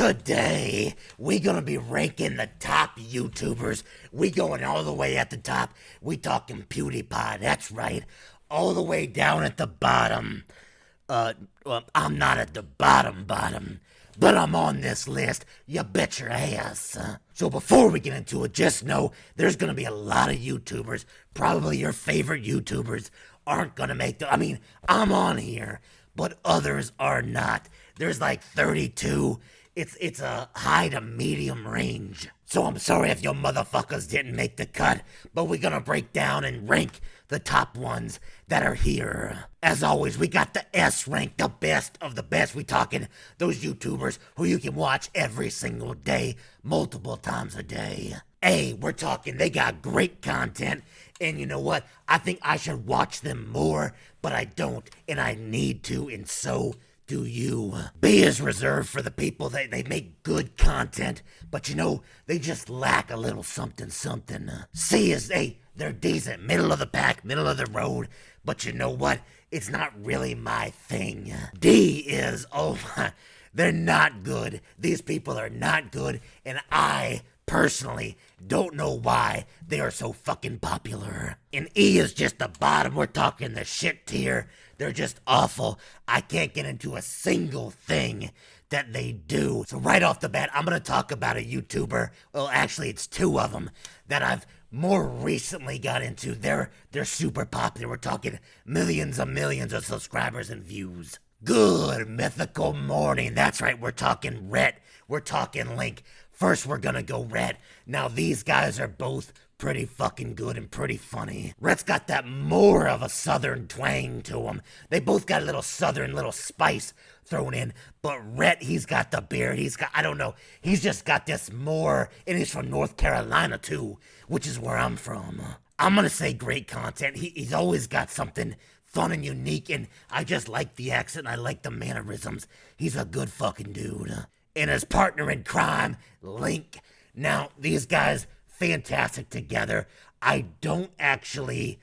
Today, we gonna be ranking the top YouTubers. We going all the way at the top. We talking PewDiePie, that's right. All the way down at the bottom. Well, I'm not at the bottom, but I'm on this list. You bet your ass. So before we get into it, just know there's gonna be a lot of YouTubers. Probably your favorite YouTubers aren't gonna make the. I mean, I'm on here, but others are not. There's like 32. It's a high to medium range. So I'm sorry if your motherfuckers didn't make the cut, but we're gonna break down and rank the top ones that are here. As always, we got the S rank, the best of the best. We talking those YouTubers who you can watch every single day, multiple times a day. A, we're talking they got great content, and you know what? I think I should watch them more, but I don't, and I need to, and so do you. B is reserved for the people that they make good content, but you know, they just lack a little something. C is they're decent, middle of the pack, middle of the road, but you know what? It's not really my thing. D is, oh my, they're not good. These people are not good, and I personally don't know why they are so fucking popular. And E is just the bottom. We're talking the shit tier. They're just awful. I can't get into a single thing that they do. So right off the bat, I'm gonna talk about a YouTuber. Well, actually, it's two of them that I've more recently got into. They're super popular. We're talking millions of subscribers and views. Good mythical morning. That's right. We're talking Rhett. We're talking Link. First, we're gonna go Rhett. Now, these guys are both pretty fucking good and pretty funny. Rhett's got that more of a southern twang to him. They both got a little southern, little spice thrown in. But Rhett, he's got the beard. He's got, I don't know, he's just got this more, and he's from North Carolina too, which is where I'm from. I'm gonna say great content. He's always got something fun and unique, and I just like the accent. I like the mannerisms. He's a good fucking dude. And his partner in crime, Link. Now, these guys, fantastic together. I don't actually...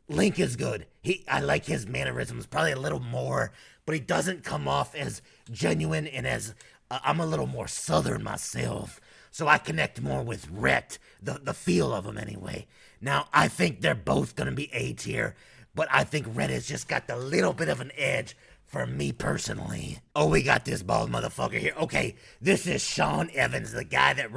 Link is good. I like his mannerisms, probably a little more, but he doesn't come off as genuine and as... I'm a little more southern myself, so I connect more with Rhett, the feel of him anyway. Now, I think they're both going to be A tier, but I think Rhett has just got the little bit of an edge for me personally. Oh, we got this bald motherfucker here. Okay, this is Sean Evans, the guy that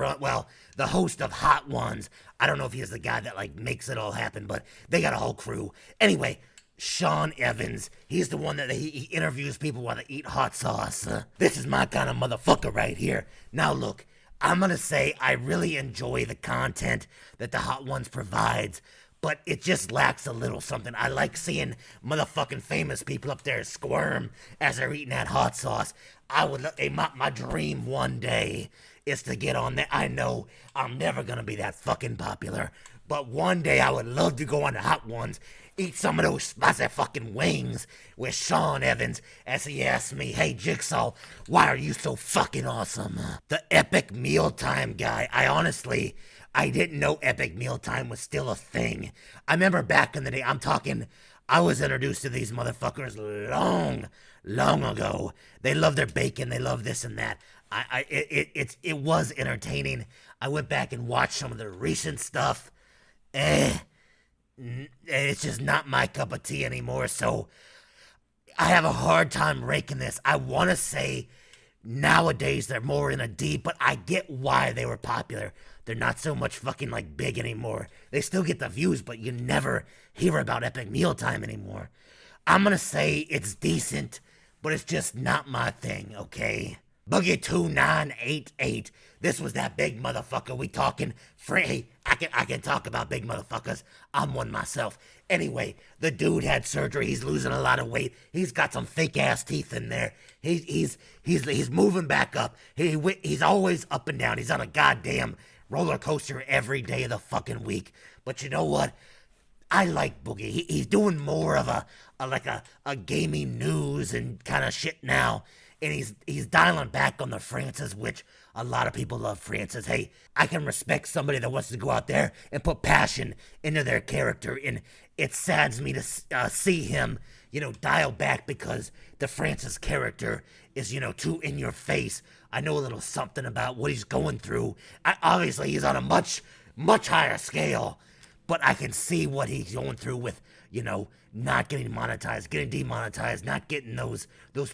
the host of Hot Ones. I don't know if he's the guy that like makes it all happen, but they got a whole crew. Anyway, Sean Evans, he's the one that he interviews people while they eat hot sauce. This is my kind of motherfucker right here. Now look, I'm gonna say I really enjoy the content that the Hot Ones provides, but it just lacks a little something. I like seeing motherfucking famous people up there squirm as they're eating that hot sauce. My dream one day is to get on that. I know I'm never gonna be that fucking popular, but one day I would love to go on the Hot Ones, eat some of those spicy fucking wings with Sean Evans as he asks me, "Hey Jigsaw, why are you so fucking awesome?" The epic mealtime guy. I didn't know epic mealtime was still a thing. I remember back in the day, I was introduced to these motherfuckers long ago. They love their bacon, they love this and that. It was entertaining. I went back and watched some of the recent stuff. It's just not my cup of tea anymore, so I have a hard time ranking this. I want to say nowadays they're more in a D, but I get why they were popular. They're not so much fucking like big anymore. They still get the views, but you never hear about epic mealtime anymore. I'm gonna say it's decent, but it's just not my thing, okay? Boogie2988. This was that big motherfucker. We talking free. I can talk about big motherfuckers. I'm one myself. Anyway, the dude had surgery. He's losing a lot of weight. He's got some fake ass teeth in there. He's moving back up. He's always up and down. He's on a goddamn roller coaster every day of the fucking week. But you know what? I like Boogie. He's doing more of a gaming news and kind of shit now. And he's dialing back on the Francis, which a lot of people love Francis. Hey, I can respect somebody that wants to go out there and put passion into their character, and it saddens me to see him, dial back because the Francis character is, too in your face I know a little something about what he's going through. Obviously, he's on a much, much higher scale, but I can see what he's going through with, not getting monetized, getting demonetized, not getting those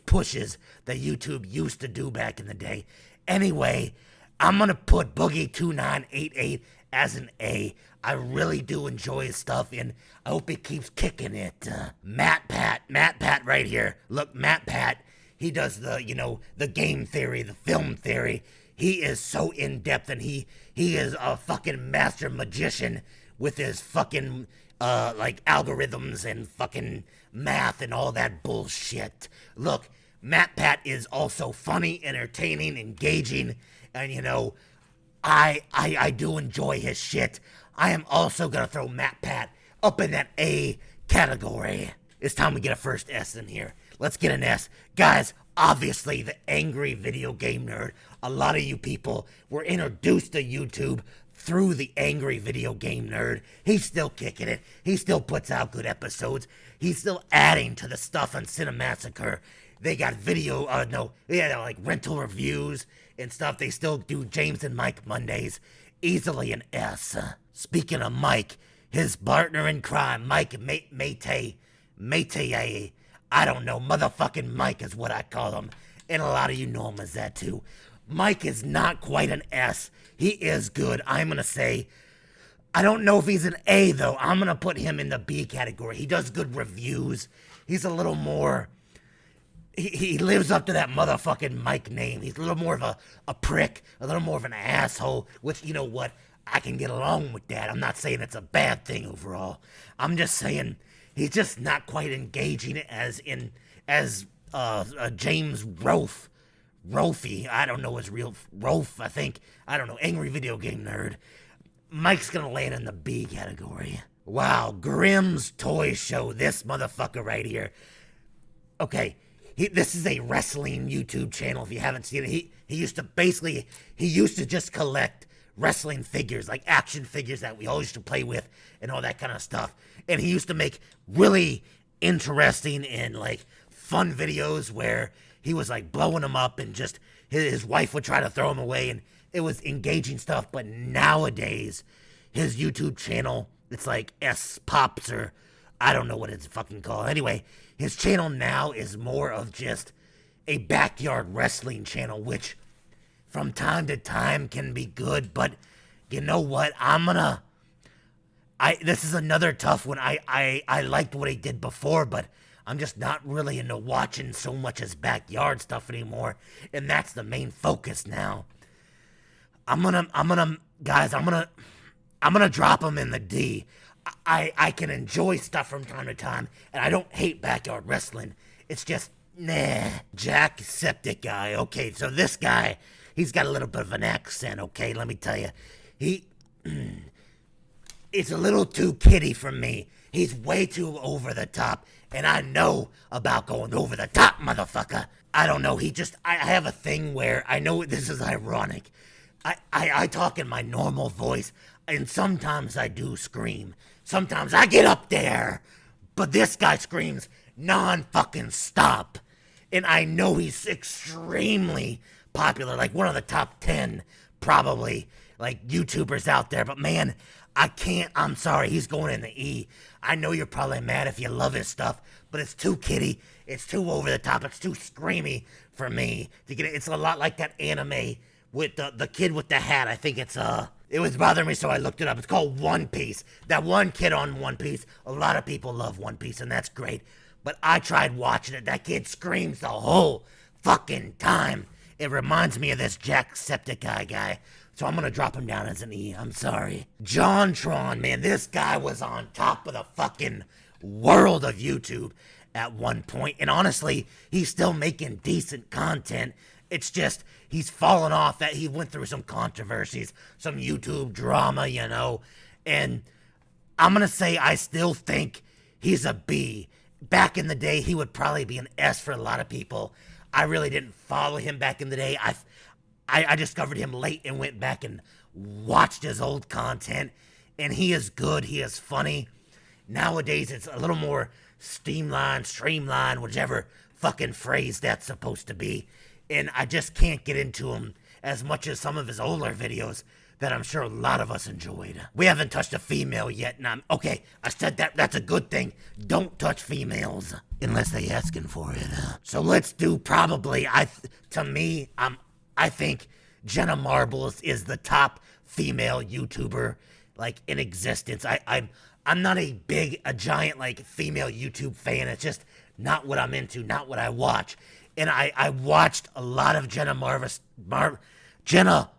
pushes that YouTube used to do back in the day. Anyway, I'm going to put Boogie2988 as an A. I really do enjoy his stuff, and I hope he keeps kicking it. Matt Pat right here. Look, Matt Pat, he does the game theory, the film theory. He is so in-depth, and he is a fucking master magician with his fucking, algorithms and fucking math and all that bullshit. Look, Matt Pat is also funny, entertaining, engaging, and, I do enjoy his shit. I am also gonna throw Matt Pat up in that A category. It's time we get a first S in here. Let's get an S. Guys, obviously the angry video game nerd. A lot of you people were introduced to YouTube through the angry video game nerd. He's still kicking it. He still puts out good episodes. He's still adding to the stuff on Cinemassacre. They got rental reviews and stuff. They still do James and Mike Mondays. Easily an S. Speaking of Mike, his partner in crime, Mike Mate, I don't know, motherfucking Mike is what I call him, and a lot of you know him as that too. Mike is not quite an S. He is good. I'm gonna say, I don't know if he's an A though. I'm gonna put him in the B category. He does good reviews. He's a little more, he lives up to that motherfucking Mike name. He's a little more of a prick, a little more of an asshole, which, you know what, I can get along with that. I'm not saying it's a bad thing overall. I'm just saying he's just not quite engaging as James Rolfie. I don't know his real Rolf, I think. I don't know, angry video game nerd. Mike's gonna land in the B category. Wow, Grimm's Toy Show, this motherfucker right here. Okay, this is a wrestling YouTube channel if you haven't seen it. He used to just collect wrestling figures, like action figures that we all used to play with and all that kind of stuff. And he used to make really interesting and like fun videos where he was like blowing them up and just his wife would try to throw him away, and it was engaging stuff. But nowadays, his YouTube channel, it's like S Pops, or I don't know what it's fucking called. Anyway, his channel now is more of just a backyard wrestling channel, which from time to time can be good, but you know what? This is another tough one. I liked what he did before, but I'm just not really into watching so much his backyard stuff anymore, and that's the main focus now. I'm gonna drop him in the D. I can enjoy stuff from time to time, and I don't hate backyard wrestling. It's just, nah. Jacksepticeye. Okay, so this guy, he's got a little bit of an accent, okay? Let me tell you. It's a little too kiddie for me. He's way too over the top, and I know about going over the top, motherfucker. I don't know, I have a thing where, I know this is ironic. I talk in my normal voice, and sometimes I do scream. Sometimes I get up there, but this guy screams non-fucking stop. And I know he's extremely popular, like one of the top 10, probably, like YouTubers out there. But man, I'm sorry, he's going in the E. I know you're probably mad if you love his stuff, but it's too kiddie, it's too over the top, it's too screamy for me to get it. It's a lot like that anime with the kid with the hat. I think it was bothering me, so I looked it up. It's called One Piece. That one kid on One Piece, a lot of people love One Piece, and that's great. But I tried watching it. That kid screams the whole fucking time. It reminds me of this Jacksepticeye guy. So I'm gonna drop him down as an E. I'm sorry. JonTron, man, this guy was on top of the fucking world of YouTube at one point. And honestly, he's still making decent content. It's just, he's fallen off. That he went through some controversies, some YouTube drama, and I'm gonna say I still think he's a B. Back in the day, he would probably be an S for a lot of people. I really didn't follow him back in the day. I discovered him late and went back and watched his old content, and he is good, he is funny. Nowadays, it's a little more streamlined, whichever fucking phrase that's supposed to be. and I just can't get into him as much as some of his older videos that I'm sure a lot of us enjoyed. We haven't touched a female yet, and okay, I said that's a good thing. Don't touch females unless they asking for it. So let's do probably, I think Jenna Marbles is the top female YouTuber like in existence. I'm not a giant like female YouTube fan. It's just not what I'm into, not what I watch. And I watched a lot of Jenna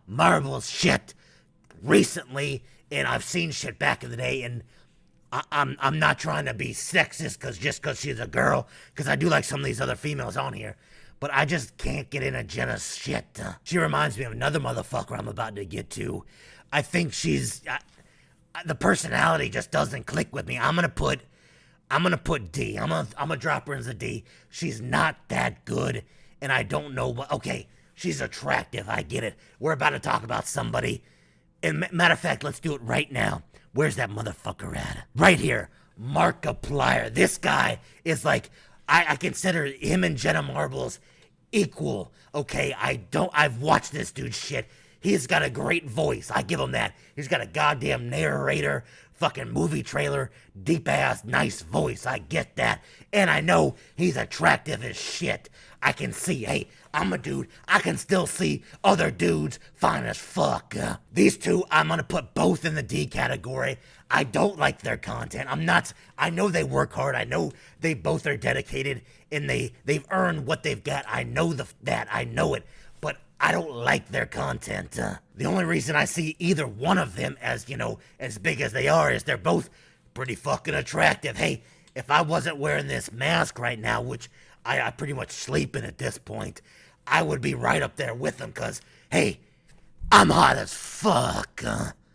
Marbles shit recently, and I've seen shit back in the day, and I'm not trying to be sexist just because she's a girl, because I do like some of these other females on here, but I just can't get into Jenna's shit. She reminds me of another motherfucker I'm about to get to. I think the personality just doesn't click with me. I'm gonna put D. I'm gonna drop her as a D. She's not that good, and I don't know what. Okay, she's attractive. I get it. We're about to talk about somebody. And matter of fact, let's do it right now. Where's that motherfucker at? Right here, Markiplier. This guy is like, I consider him and Jenna Marbles equal. Okay, I've watched this dude's shit. He's got a great voice. I give him that. He's got a goddamn narrator, fucking movie trailer, deep ass, nice voice. I get that. And I know he's attractive as shit. I can see, hey, I'm a dude. I can still see other dudes fine as fuck. These two, I'm gonna put both in the D category. I don't like their content. I know they work hard. I know they both are dedicated, and they've earned what they've got. I know that. I know it. But I don't like their content. The only reason I see either one of them as, as big as they are is they're both pretty fucking attractive. Hey, if I wasn't wearing this mask right now, which I pretty much sleep in at this point, I would be right up there with them because, hey, I'm hot as fuck.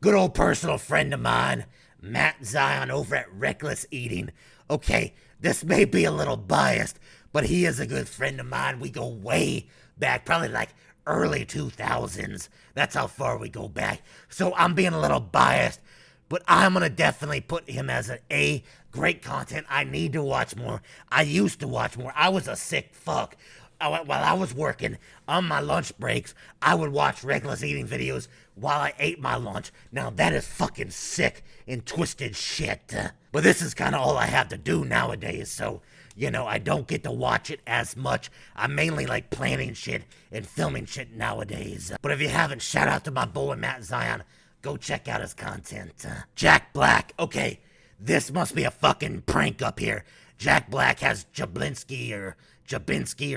Good old personal friend of mine, Matt Zion over at Reckless Eating. Okay, this may be a little biased, but he is a good friend of mine. We go way back, probably like early 2000s. That's how far we go back. So I'm being a little biased, but I'm going to definitely put him as an A. Great content. I need to watch more. I used to watch more. I was a sick fuck. While I was working on my lunch breaks, I would watch Reckless Eating videos while I ate my lunch. Now that is fucking sick and twisted shit. But this is kind of all I have to do nowadays, so, I don't get to watch it as much. I'm mainly like planning shit and filming shit nowadays. But if you haven't, shout out to my boy Matt Zion. Go check out his content. Jack Black. Okay, this must be a fucking prank up here. Jack Black has Jablinski or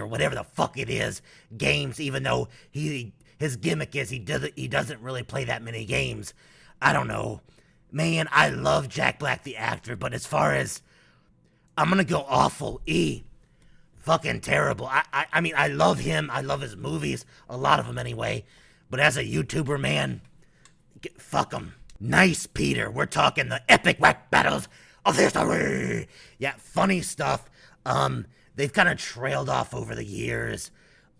whatever the fuck it is games, even though his gimmick is he doesn't really play that many games. I don't know. Man, I love Jack Black the actor, but as far as I'm gonna go awful E. Fucking terrible. I mean, I love him. I love his movies. A lot of them anyway. But as a YouTuber, man, fuck him. Nice Peter. We're talking the epic rap battles of history. Yeah, funny stuff. They've kind of trailed off over the years.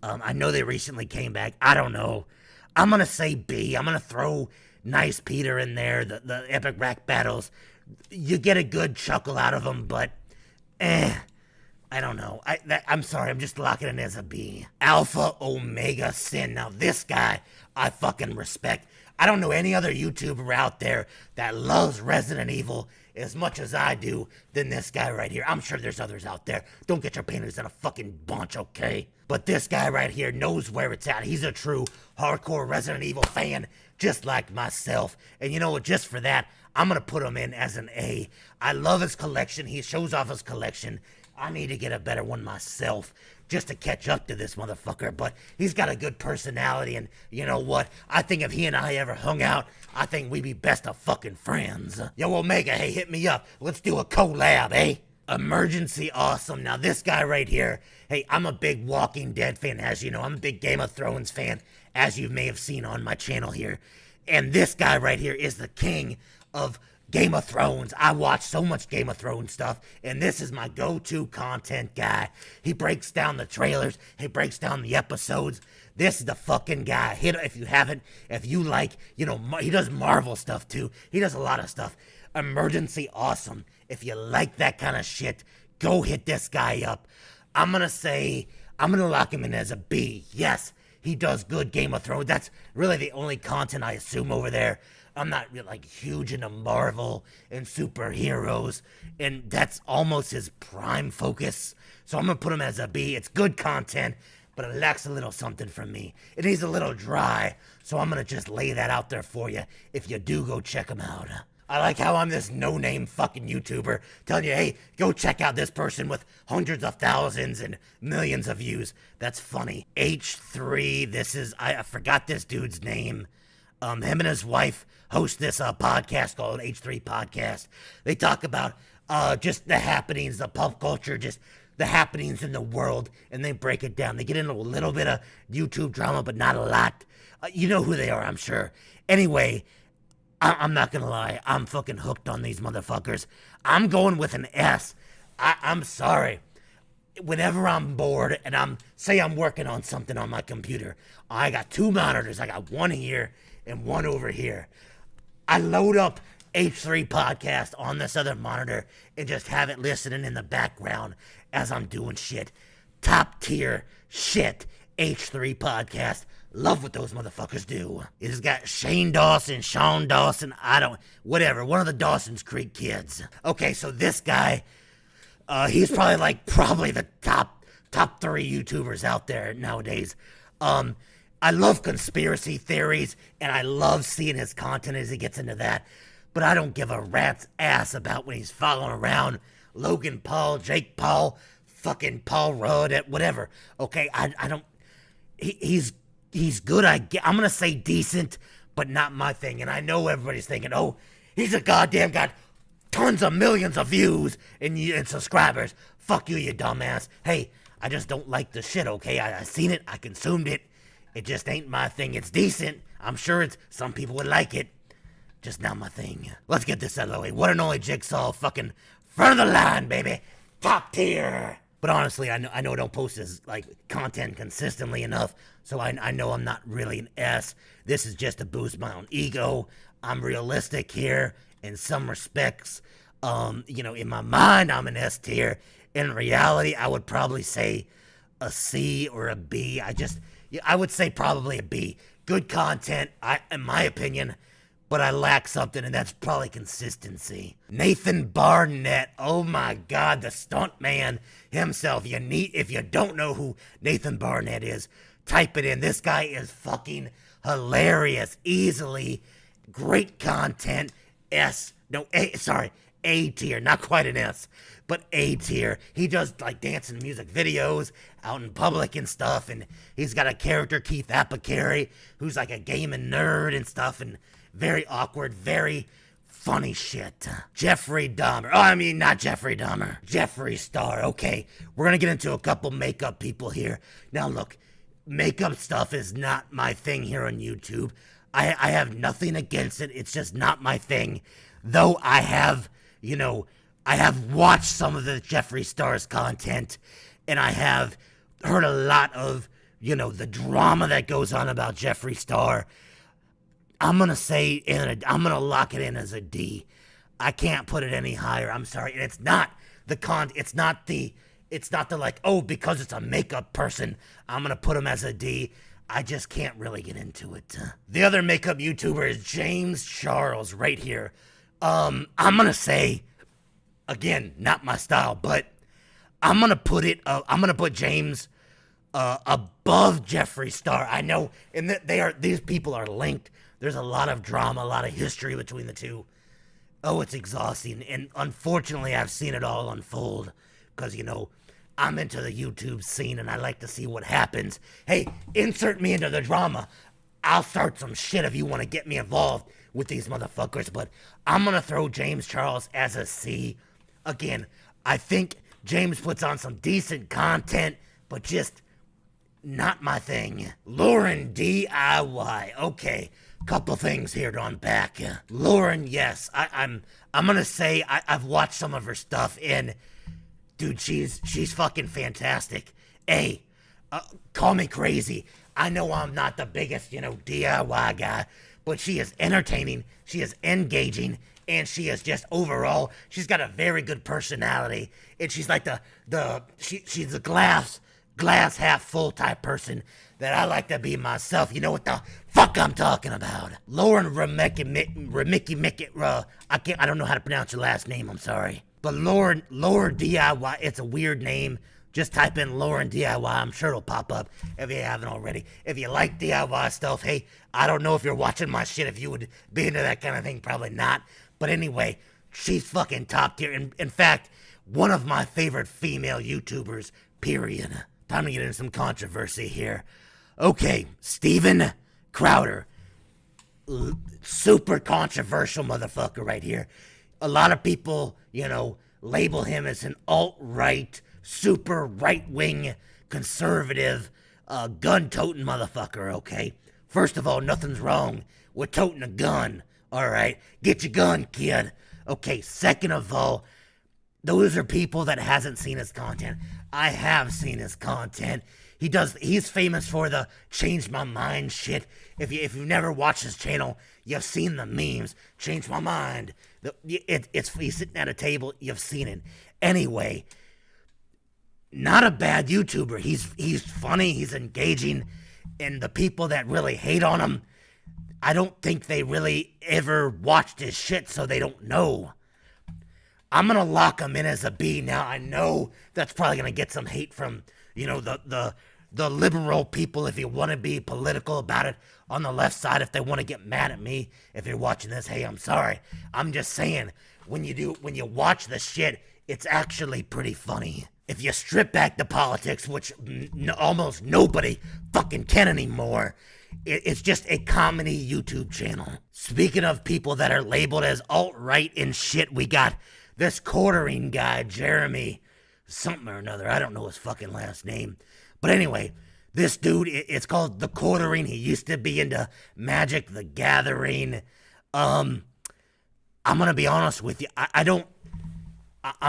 I know they recently came back. I don't know. I'm gonna say B. I'm gonna throw Nice Peter in there. The epic rap battles. You get a good chuckle out of them, but I don't know. I'm sorry. I'm just locking it as a B. Alpha Omega Sin. Now this guy, I fucking respect. I don't know any other YouTuber out there that loves Resident Evil as much as I do than this guy right here. I'm sure there's others out there. Don't get your panties in a fucking bunch, okay? But this guy right here knows where it's at. He's a true hardcore Resident Evil fan, just like myself. And you know what? Just for that, I'm gonna put him in as an A. I love his collection. He shows off his collection. I need to get a better one myself just to catch up to this motherfucker, but he's got a good personality, and you know what? I think if he and I ever hung out, I think we'd be best of fucking friends. Yo, Omega, hey, hit me up. Let's do a collab, eh? Emergency Awesome. Now, this guy right here, hey, I'm a big Walking Dead fan, as you know. I'm a big Game of Thrones fan, as you may have seen on my channel here. And this guy right here is the king of Game of Thrones. I watch so much Game of Thrones stuff, and this is my go-to content guy. He breaks down the trailers. He breaks down the episodes. This is the fucking guy. If you haven't, if you like, he does Marvel stuff too. He does a lot of stuff. Emergency Awesome. If you like that kind of shit, go hit this guy up. I'm gonna say I'm gonna lock him in as a B. Yes, he does good Game of Thrones. That's really the only content I assume over there. I'm not like huge into Marvel and superheroes, and that's almost his prime focus. So I'm gonna put him as a B. It's good content, but it lacks a little something from me. It is a little dry, so I'm gonna just lay that out there for you if you do go check him out. I like how I'm this no-name fucking YouTuber telling you, hey, go check out this person with hundreds of thousands and millions of views. That's funny. H3, I forgot this dude's name. Him and his wife host this podcast called H3 Podcast. They talk about just the happenings, the pop culture, just the happenings in the world, and they break it down. They get into a little bit of YouTube drama, but not a lot. You know who they are, I'm sure. Anyway, I'm not gonna lie, I'm fucking hooked on these motherfuckers. I'm going with an S. I'm sorry. Whenever I'm bored and I'm working on something on my computer, I got two monitors. I got one here and one over here. I load up H3 Podcast on this other monitor and just have it listening in the background as I'm doing shit. Top tier shit. H3 Podcast. Love what those motherfuckers do. It's got Shane Dawson, Sean Dawson, whatever, one of the Dawson's Creek kids. Okay, so this guy, he's probably the top 3 YouTubers out there nowadays. I love conspiracy theories, and I love seeing his content as he gets into that, but I don't give a rat's ass about when he's following around Logan Paul, Jake Paul, fucking Paul Rudd, whatever. Okay, I don't, he's good, I'm gonna say decent, but not my thing. And I know everybody's thinking, oh, he's a goddamn got tons of millions of views and subscribers. Fuck you, you dumbass. Hey, I just don't like the shit, okay? I seen it, I consumed it. It just ain't my thing. It's decent. I'm sure some people would like it. Just not my thing. Let's get this out of the way. OneNOnlyJigsaw, fucking front of the line, baby. Top tier. But honestly, I know I don't post his content consistently enough, so I know I'm not really an S. This is just to boost my own ego. I'm realistic here in some respects. In my mind, I'm an S tier. In reality, I would probably say a C or a B. I would say probably a B. Good content, in my opinion, but I lack something, and that's probably consistency. Nathan Barnett, oh my God, the stunt man himself. If you don't know who Nathan Barnett is, type it in. This guy is fucking hilarious, easily great content. A tier, not quite an S, but A tier. He does dance and music videos out in public and stuff, and he's got a character, Keith Apicary, who's a gaming nerd and stuff, and very awkward, very funny shit. Jeffrey Dahmer. Oh, I mean, not Jeffrey Dahmer. Jeffree Star. Okay, we're gonna get into a couple makeup people here. Now look, makeup stuff is not my thing here on YouTube. I have nothing against it. It's just not my thing. Though I have watched some of the Jeffree Star's content, and I have heard a lot of, the drama that goes on about Jeffree Star. I'm gonna lock it in as a D. I can't put it any higher. I'm sorry. And it's not because it's a makeup person, I'm gonna put him as a D. I just can't really get into it. The other makeup YouTuber is James Charles right here. I'm gonna say, again, not my style, but I'm gonna put James above Jeffree Star. I know, and these people are linked. There's a lot of drama, a lot of history between the two. Oh, it's exhausting, and unfortunately, I've seen it all unfold because I'm into the YouTube scene and I like to see what happens. Hey, insert me into the drama. I'll start some shit if you want to get me involved with these motherfuckers, but I'm gonna throw James Charles as a C. Again, I think James puts on some decent content, but just not my thing. Lauren DIY. Okay, couple things here to unpack. Lauren, yes, I'm gonna say I've watched some of her stuff, and dude, she's fucking fantastic. Call me crazy. I know I'm not the biggest, DIY guy, but she is entertaining, she is engaging, and she is just overall, she's got a very good personality, and she's like she's the glass glass half full type person that I like to be myself. You know what the fuck I'm talking about. Lauren Remicki, I don't know how to pronounce your last name, I'm sorry. But Lauren DIY, it's a weird name. Just type in Lauren DIY, I'm sure it'll pop up if you haven't already. If you like DIY stuff, hey, I don't know if you're watching my shit, if you would be into that kind of thing, probably not. But anyway, she's fucking top tier. In fact, one of my favorite female YouTubers, period. Time to get into some controversy here. Okay, Steven Crowder. Super controversial motherfucker right here. A lot of people, label him as an alt-right, super right-wing, conservative, gun-toting motherfucker, okay? First of all, nothing's wrong with toting a gun, alright? Get your gun, kid. Okay, second of all, those are people that hasn't seen his content. I have seen his content. He's famous for the change my mind shit. If you've never watched his channel, you've seen the memes. Change my mind. He's sitting at a table, you've seen it. Anyway, not a bad YouTuber. He's funny, he's engaging, and the people that really hate on him, I don't think they really ever watched his shit, so they don't know. I'm gonna lock him in as a B. Now, I know that's probably gonna get some hate from, the liberal people, if you want to be political about it, on the left side, if they want to get mad at me, if you're watching this, hey, I'm sorry. I'm just saying, when you watch the shit, it's actually pretty funny. If you strip back the politics, which almost nobody fucking can anymore, it's just a comedy YouTube channel. Speaking of people that are labeled as alt-right and shit, we got this quartering guy, Jeremy something or another. I don't know his fucking last name. But anyway, this dude, it's called The Quartering. He used to be into Magic the Gathering. I'm gonna be honest with you. I'm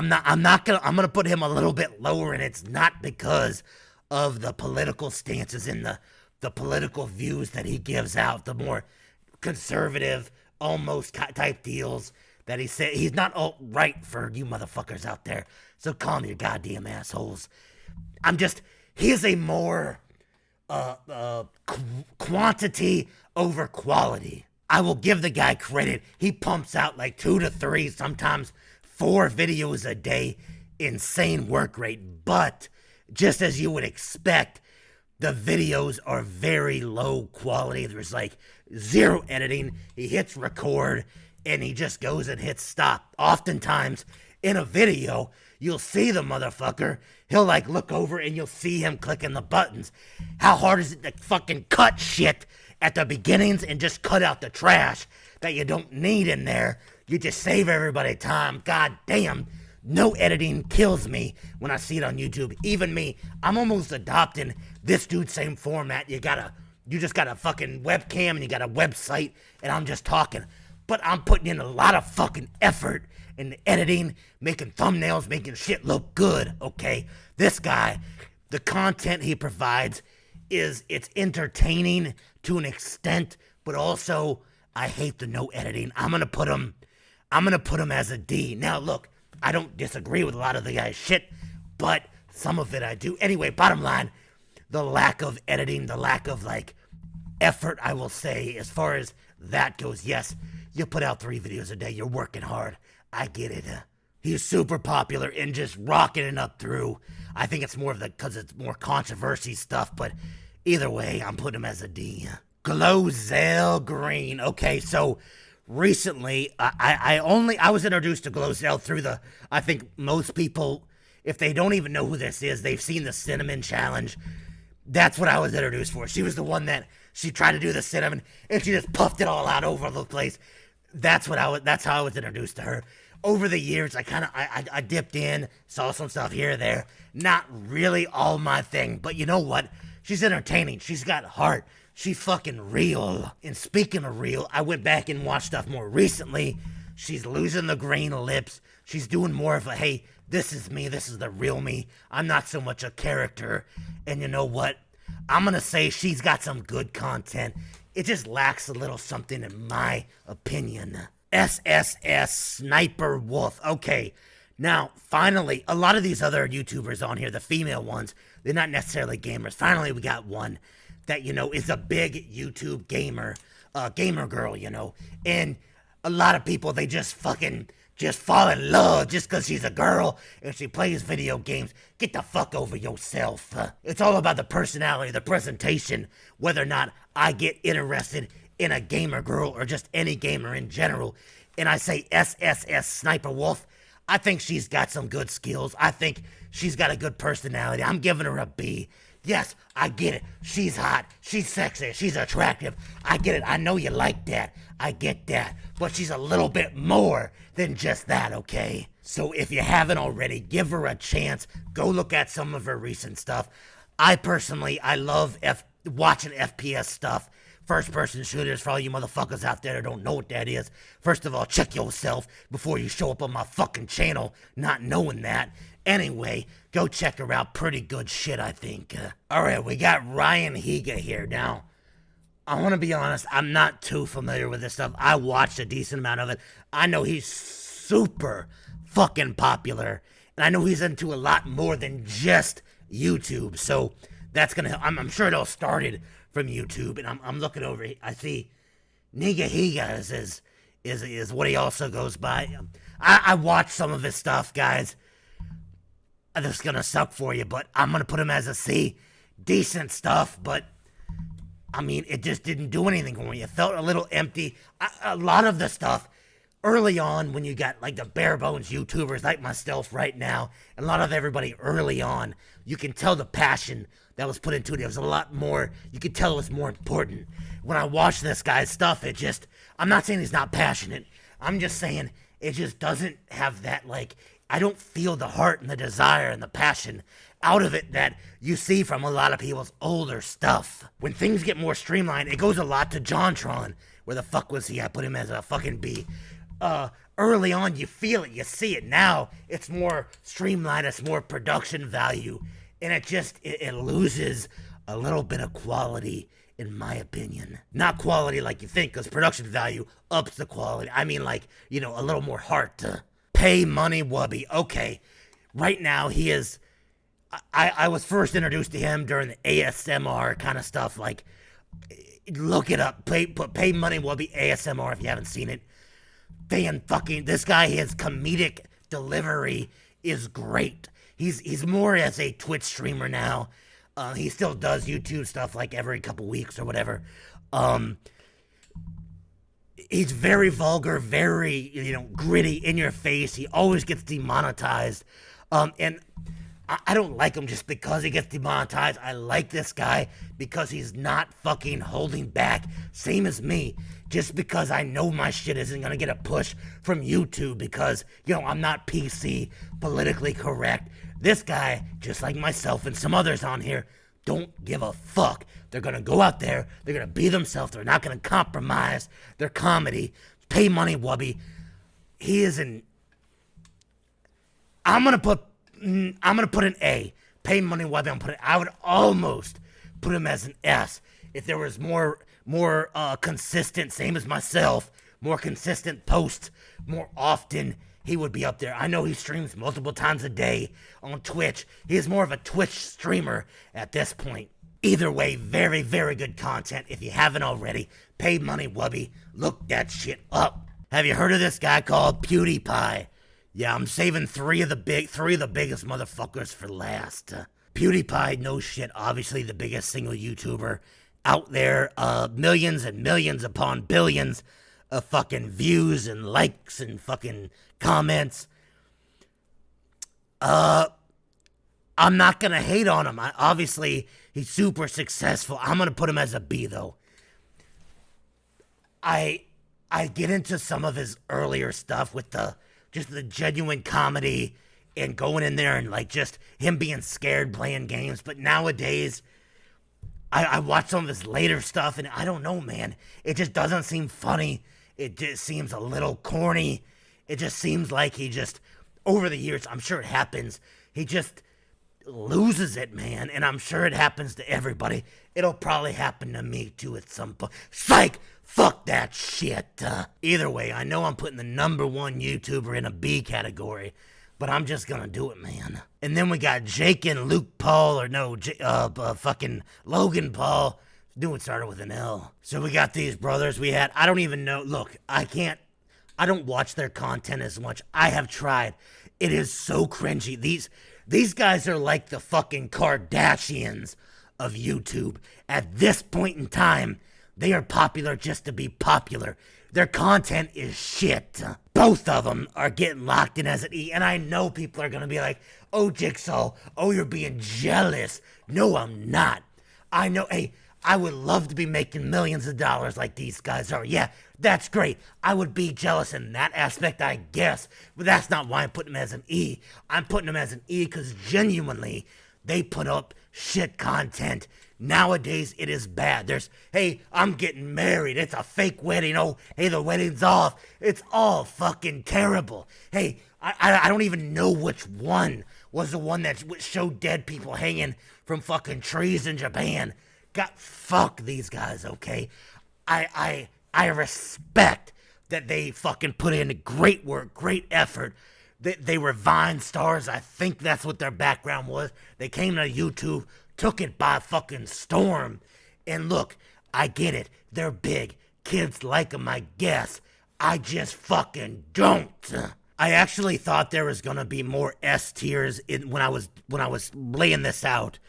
gonna put him a little bit lower, and it's not because of the political stances and the political views that he gives out, the more conservative, almost type deals that he said. He's not alt-right for you motherfuckers out there, so calm your goddamn assholes. He's a more quantity over quality. I will give the guy credit. He pumps out like 2 to 3, sometimes 4 videos a day. Insane work rate. But just as you would expect, the videos are very low quality. There's like 0 editing. He hits record and he just goes and hits stop. Oftentimes in a video, you'll see the motherfucker. He'll like look over and you'll see him clicking the buttons. How hard is it to fucking cut shit at the beginnings and just cut out the trash that you don't need in there? You just save everybody time. God damn. No editing kills me when I see it on YouTube. Even me, I'm almost adopting this dude's same format. You just got a fucking webcam and you got a website and I'm just talking. But I'm putting in a lot of fucking effort in the editing, making thumbnails, making shit look good, okay? This guy, the content he provides it's entertaining to an extent, but also I hate the no editing. I'm gonna put him as a D. Now look, I don't disagree with a lot of the guy's shit, but some of it I do. Anyway, bottom line, the lack of editing, the lack of like effort, I will say, as far as that goes, yes, you put out 3 videos a day, you're working hard. I get it. He's super popular and just rocking it up through. I think it's more of because it's more controversy stuff, but either way, I'm putting him as a D. Glozell Green. Okay, so recently, I was introduced to Glozell through I think most people, if they don't even know who this is, they've seen the cinnamon challenge. That's what I was introduced for. She was the one that she tried to do the cinnamon and she just puffed it all out over the place. That's how I was introduced to her. Over the years, I dipped in, saw some stuff here or there. Not really all my thing, but you know what? She's entertaining. She's got heart. She's fucking real. And speaking of real, I went back and watched stuff more recently. She's losing the green lips. She's doing more of a, hey, this is me. This is the real me. I'm not so much a character. And you know what? I'm going to say she's got some good content. It just lacks a little something in my opinion. SSS Sniper Wolf. Okay, now finally, a lot of these other YouTubers on here, the female ones, They're not necessarily gamers. Finally, we got one that, you know, is a big YouTube gamer girl, you know. And a lot of people, they just fall in love just because she's a girl and she plays video games. Get the fuck over yourself. It's all about the personality, the presentation, whether or not I get interested in a gamer girl or just any gamer in general. And I say SSS Sniper Wolf. I think she's got some good skills. I think she's got a good personality. I'm giving her a B. Yes, I get it. She's hot. She's sexy. She's attractive. I get it. I know you like that. I get that. But she's a little bit more than just that, okay? So if you haven't already, give her a chance. Go look at some of her recent stuff. I love watching FPS stuff. First-person shooters, for all you motherfuckers out there that don't know what that is. First of all, check yourself before you show up on my fucking channel not knowing that. Anyway, go check her out. Pretty good shit, I think. Alright, we got Ryan Higa here. Now, I want to be honest, I'm not too familiar with this stuff. I watched a decent amount of it. I know he's super fucking popular. And I know he's into a lot more than just YouTube. So, that's gonna help. I'm sure it all started from YouTube, and I'm looking over. I see Niga Higa is what he also goes by. I watched some of his stuff, guys. This is gonna suck for you, but I'm gonna put him as a C. Decent stuff, but I mean, it just didn't do anything for me. It felt a little empty. A lot of the stuff early on, when you got like the bare bones YouTubers like myself right now, and a lot of everybody early on, you can tell the passion that was put into it. It was a lot more, you could tell it was more important. When I watch this guy's stuff, I'm not saying he's not passionate. I'm just saying it just doesn't have that, like, I don't feel the heart and the desire and the passion out of it that you see from a lot of people's older stuff. When things get more streamlined, it goes a lot to JonTron. Where the fuck was he? I put him as a fucking B. Early on, you feel it, you see it. Now, it's more streamlined, it's more production value. And it loses a little bit of quality, in my opinion. Not quality like you think, because production value ups the quality. I mean, like, you know, a little more heart. Pay Money Wubby. Okay, right now he is... I was first introduced to him during the ASMR kind of stuff. Like, look it up. Pay Money Wubby ASMR if you haven't seen it. This guy, his comedic delivery is great. He's more as a Twitch streamer now. He still does YouTube stuff like every couple weeks or whatever. He's very vulgar, very, you know, gritty, in your face. He always gets demonetized. And I don't like him just because he gets demonetized. I like this guy because he's not fucking holding back. Same as me. Just because I know my shit isn't gonna get a push from YouTube because, you know, I'm not PC, politically correct. This guy, just like myself and some others on here, don't give a fuck. They're gonna go out there, they're gonna be themselves, they're not gonna compromise their comedy. Pay Money Wubby. He is I'm gonna put an A. Pay Money Wubby, I would almost put him as an S if there was more consistent, same as myself, more consistent posts more often. He would be up there. I know he streams multiple times a day on Twitch. He is more of a Twitch streamer at this point. Either way, very, very good content. If you haven't already, Pay Money Wubby, look that shit up. Have you heard of this guy called PewDiePie? Yeah, I'm saving three of the biggest motherfuckers for last. PewDiePie, no shit, obviously the biggest single YouTuber out there. Millions and millions upon billions of fucking views and likes and fucking comments. I'm not gonna hate on him. Obviously, he's super successful. I'm gonna put him as a B, though. I get into some of his earlier stuff with the genuine comedy and going in there and like just him being scared playing games. But nowadays, I watch some of his later stuff and I don't know, man. It just doesn't seem funny. It just seems a little corny. It just seems like he just, over the years, I'm sure it happens, he just loses it, man. And I'm sure it happens to everybody. It'll probably happen to me too at some point. Psych! Fuck that shit. Either way, I know I'm putting the #1 YouTuber in a B category. but I'm just gonna do it, man. And then we got Jake and Luke Paul, or no, fucking Logan Paul. Knew it started with an L. So we got these brothers. I don't even know. Look, I don't watch their content as much. I have tried. It is so cringy. These guys are like the fucking Kardashians of YouTube. At this point in time, they are popular just to be popular. Their content is shit. Both of them are getting locked in as an E, and I know people are gonna be like, oh, Jigsaw, oh, you're being jealous. No, I'm not. I know, hey, I would love to be making millions of dollars like these guys are. Yeah, that's great. I would be jealous in that aspect, I guess, but that's not why I'm putting them as an E. I'm putting them as an E because genuinely, they put up shit content. Nowadays, it is bad. Hey, I'm getting married. It's a fake wedding. Oh, hey, the wedding's off. It's all fucking terrible. Hey, I don't even know which one was the one that showed dead people hanging from fucking trees in Japan. Fuck these guys, okay? I respect that they fucking put in great work, great effort. They were Vine stars. I think that's what their background was. They came to YouTube, took it by fucking storm. And look, I get it. They're big. Kids like them, I guess. I just fucking don't. I actually thought there was gonna be more S tiers when I was laying this out.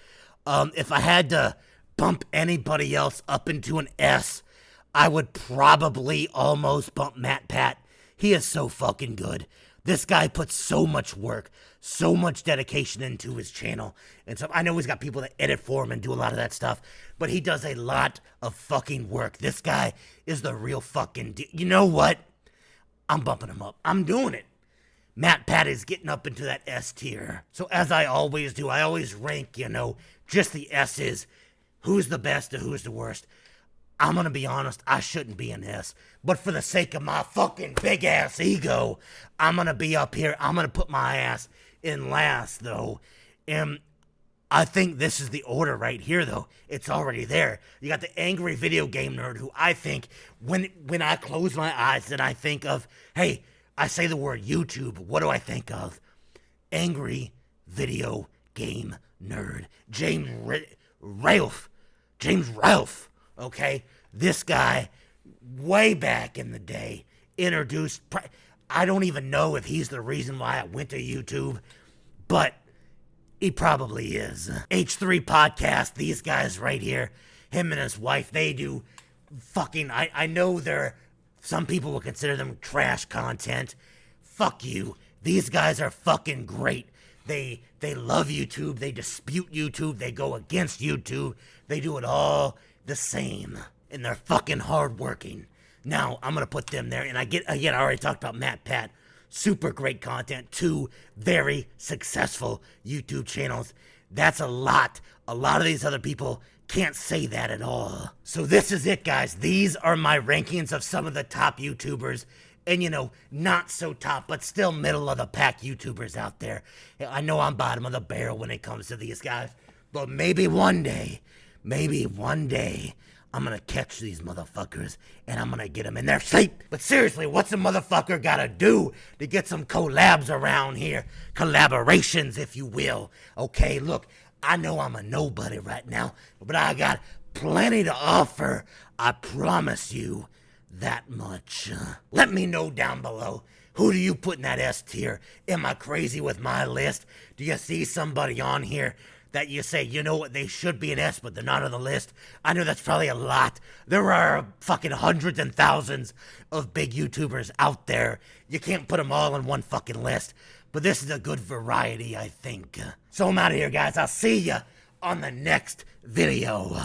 If I had to bump anybody else up into an S, I would probably almost bump Matt Pat. He is so fucking good. This guy puts so much work, so much dedication into his channel. And so I know he's got people that edit for him and do a lot of that stuff, but he does a lot of fucking work. This guy is the real fucking you know what? I'm bumping him up. I'm doing it. Matt Pat is getting up into that S tier. So as I always do, I always rank, just the S's. Who's the best and who's the worst? I'm gonna be honest, I shouldn't be an S. But for the sake of my fucking big ass ego, I'm gonna be up here. I'm gonna put my ass in last, though. And I think this is the order right here, though. It's already there. You got the angry video game nerd who I think, when I close my eyes and I think of, hey, I say the word YouTube, what do I think of? Angry video game nerd. James Ralph. Okay, this guy, way back in the day, introduced, I don't even know if he's the reason why I went to YouTube, but he probably is. H3 Podcast, these guys right here, him and his wife, they do fucking, I know some people will consider them trash content. Fuck you. These guys are fucking great. They love YouTube, they dispute YouTube, they go against YouTube, they do it all the same, and they're fucking hardworking. Now, I'm gonna put them there, and I already talked about Matt Pat. Super great content, 2 very successful YouTube channels. That's a lot. A lot of these other people can't say that at all. So this is it, guys. These are my rankings of some of the top YouTubers, and not so top, but still middle of the pack YouTubers out there. I know I'm bottom of the barrel when it comes to these guys, but maybe one day, I'm gonna catch these motherfuckers and I'm gonna get them in their sleep. But seriously, what's a motherfucker gotta do to get some collabs around here? Collaborations, if you will. Okay, look, I know I'm a nobody right now, but I got plenty to offer. I promise you that much. Let me know down below. Who do you put in that S tier? Am I crazy with my list? Do you see somebody on here that you say, you know what, they should be an S, but they're not on the list? I know that's probably a lot. There are fucking hundreds and thousands of big YouTubers out there. You can't put them all on one fucking list, but this is a good variety, I think. So I'm out of here, guys. I'll see ya on the next video.